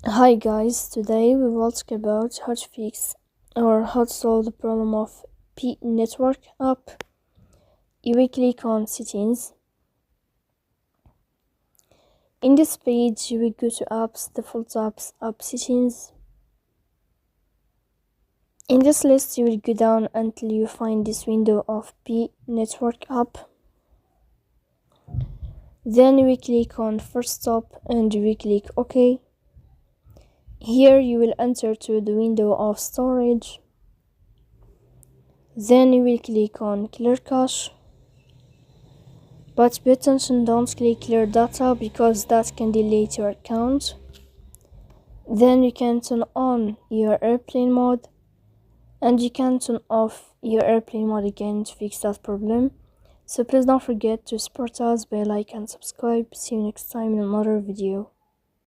Hi guys, today we will talk about how to fix or how to solve the problem of P network app. You will click on settings. In this page you will go to apps, default apps, app settings. In this list you will go down until you find this window of P network app. Then you will click on first stop and you will click OK. Here you will enter to the window of storage. Then you will click on clear cache. But pay attention, don't click clear data because that can delete your account. Then you can turn on your airplane mode and you can turn off your airplane mode again to fix that problem. So please don't forget to support us by like and subscribe. See you next time in another video.